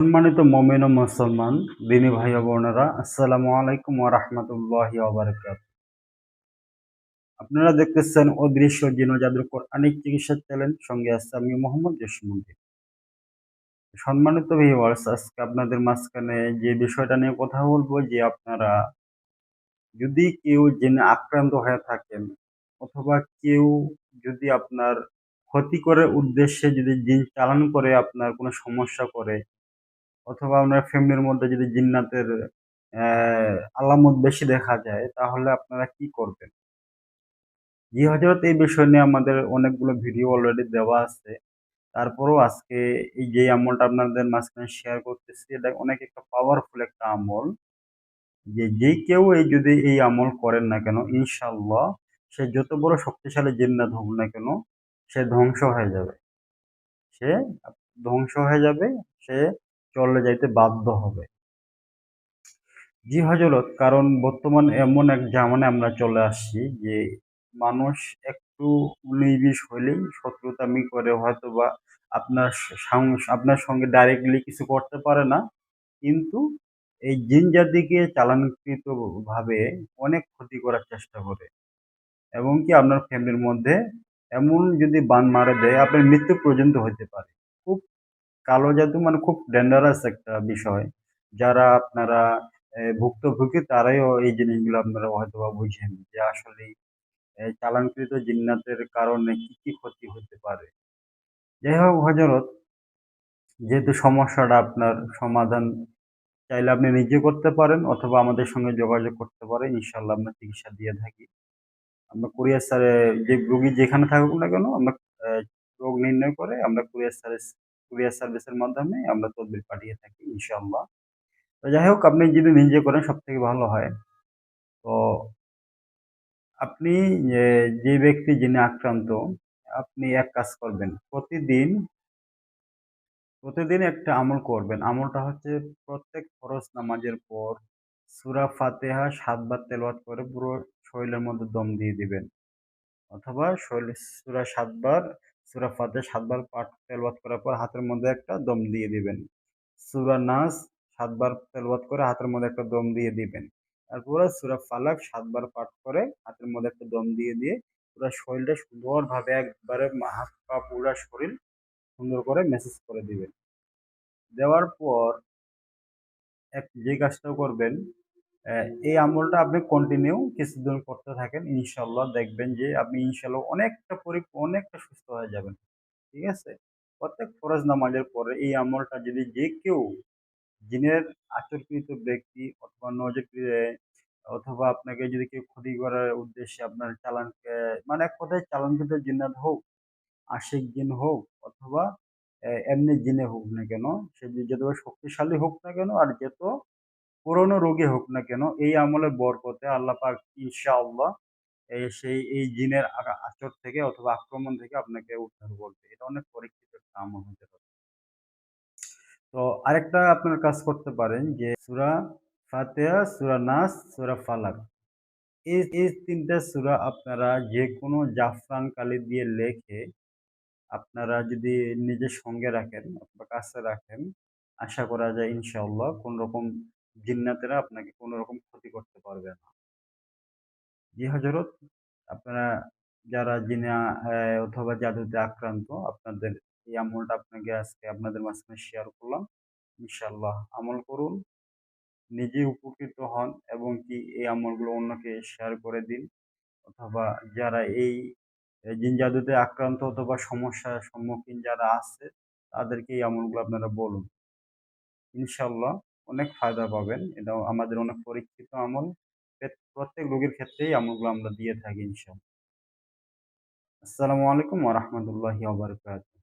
সম্মানিত মুমিন ও মুসলমান দিনী ভাই ও বোনেরা, আসসালামু আলাইকুম ওয়া রাহমাতুল্লাহি ওয়া বারাকাতুহু। আপনারা দেখতেছেন অদৃশ্য জিন ও জাদুর কোরআনিক চিকিৎসা চ্যানেল, সঙ্গে আছে আমি মোহাম্মদ জসিমউদ্দিন। সম্মানিত ভিউয়ার্স, আজকে আপনাদের মাঝখানে যে বিষয়টা নিয়ে কথা বলবো, যে আপনারা যদি কেউ জিনে আক্রান্ত হয়ে থাকেন, অথবা কেউ যদি আপনার ক্ষতি করার উদ্দেশ্যে যদি জিন চালান করে আপনার কোনো সমস্যা করে, অথবা আপনার ফ্যামিলির মধ্যে যদি জিন্নাতের আলামত বেশি দেখা যায়, তাহলে আপনারা কি করবেন? জি হযরত, এই বিষয় নিয়ে আমাদের অনেকগুলো ভিডিও অলরেডি দেওয়া আছে। তারপরেও আজকে এই যে আমলটা আপনাদের মাঝখানে শেয়ার করতেছি, এটা অনেক একটা পাওয়ারফুল একটা আমল। যে কেউ যদি এই আমল করেন না কেন, ইনশাআল্লাহ সে যত বড় শক্তিশালী জিন্নাত হোক না কেন, সে ধ্বংস হয়ে যাবে। সে ধ্বংস হয়ে যাবে, সে চলে যাইতে বাধ্য হবে। জি হজরত, কারণ বর্তমান এমন এক জামানায় আমরা চলে আসছি যে মানুষ একটু ১৯-২০ হইলেই শত্রুতামি করে, হয়তোবা আপনার সঙ্গে ডাইরেক্টলি কিছু করতে পারে না, কিন্তু এই জিন জাতিকে চালানকৃত ভাবে অনেক ক্ষতি করার চেষ্টা করে, এবং কি আপনার ফ্যামিলির মধ্যে এমন যদি বান মারা দেয়, আপনার মৃত্যু পর্যন্ত হতে পারে। খুব কালো জাদু মানে খুব ডেঞ্জারাস একটা বিষয়। যারা আপনারা ভুক্তভোগী, তারাইও এই জিনিসগুলো আপনারা হয়তোবা বুঝেন যে আসলে চালানকৃত জিন্নাতের কারণে কি কি ক্ষতি হতে পারে। যাই হোক হযরত, যেহেতু সমস্যাটা আপনার সমাধান চাইলে আপনি নিজে করতে পারেন, অথবা আমাদের সঙ্গে যোগাযোগ করতে পারেন। ইনশাআল্লাহ আমরা চিকিৎসা দিয়ে থাকি। আমরা কুরিয়ার যে রোগী যেখানে থাকুক না কেন, আমরা আ রোগ নির্ণয় করে আমরা কুরিয়ার সার্ভিসের মাধ্যমে আমরা তদবির পাঠিয়ে থাকি ইনশাআল্লাহ। তো যাই হোক, আপনি যদি নিজে করেন সবথেকে ভালো হয়। তো আপনি যে ব্যক্তি যিনি আক্রান্ত, আপনি এক কাজ করবেন। প্রতিদিন একটা আমল করবেন। আমলটা হচ্ছে, প্রত্যেক ফরজ নামাজের পর সূরা ফাতিহা ৭ বার তেলাওয়াত করে পুরো শরীলের মধ্যে দম দিয়ে দিবেন। অথবা সূরা ৭ বার, সূরা ফাতিহা ৭ বার পাঠ তেলাওয়াত করার পর হাতের মধ্যে একটা দম দিয়ে দিবেন। সূরা নাস ৭ বার তেলাওয়াত করে হাতের মধ্যে একটা দম দিয়ে দিবেন। তারপরে সূরা ফালাক ৭ বার পাঠ করে হাতের মধ্যে একটা দম দিয়ে পুরা শরীলটা সুন্দরভাবে একবারে হাত পা পুরা শরীর সুন্দর করে ম্যাসাজ করে দিবেন। দেওয়ার পর যে কাজটা করবেন, এই আমলটা আপনি কন্টিনিউ কিছুদিন করতে থাকেন। ইনশাআল্লাহ দেখবেন যে আপনি ইনশাআল্লাহ অনেকটা সুস্থ হয়ে যাবেন। ঠিক আছে? প্রত্যেক ফরজ নামাজের পরে এই আমলটা যদি যে কেউ, জিনের আচরকৃত ব্যক্তি অথবা অথবা আপনাকে যদি কেউ ক্ষতি করার উদ্দেশ্যে আপনার মানে এক কথায় চালানকৃত জিন্নাত হোক, আশিক জিন হোক, অথবা এমনি জিনে হোক না কেন, সে যত শক্তিশালী হোক না কেন, আর যত পুরনো রোগী হোক না কেন, এই আমলের বরকতে আল্লাহ পাক ইনশাআল্লাহ এই জিনের আচর থেকে অথবা আক্রমণ থেকে আপনাকে উদ্ধার করবে। এটা অনেক পরীক্ষিত একটা আমল হতে পারে। তো আরেকটা আপনার কাজ করতে পারেন, যে সূরা ফাতিহা, সূরা নাস, সূরা ফালাক, এই ৩ টা সূরা আপনারা যেকোনো জাফরান কালি দিয়ে লেখে আপনারা যদি নিজের সঙ্গে রাখেন অথবা কাছে রাখেন, আশা করা যায় ইনশাআল্লাহ কোনরকম জিন্নাতেরা আপনাকে কোনরকম ক্ষতি করতে পারবে না। জি হযরত, আপনারা যারা জিনে অথবা জাদুতে আক্রান্ত, আপনাদের এই আমলটা আপনাকে আজকে আপনাদের মাঝখানে শেয়ার করলাম। ইনশাআল্লাহ আমল করুন, নিজে উপকৃত হন, এবং কি এই আমলগুলো অন্যকে শেয়ার করে দিন। অথবা যারা এই জিন জাদুতে আক্রান্ত অথবা সমস্যার সম্মুখীন যারা আছে, তাদেরকে এই আমলগুলো আপনারা বলুন। ইনশাআল্লাহ অনেক ফায়দা পাবেন। এটাও আমাদের অনেক পরীক্ষিত আমল। প্রত্যেক রোগীর ক্ষেত্রেই আমলগুলো আমরা দিয়ে থাকি ইনশাআল্লাহ। আসসালামু আলাইকুম ওয়া রাহমাতুল্লাহি ওয়া বারাকাতুহু।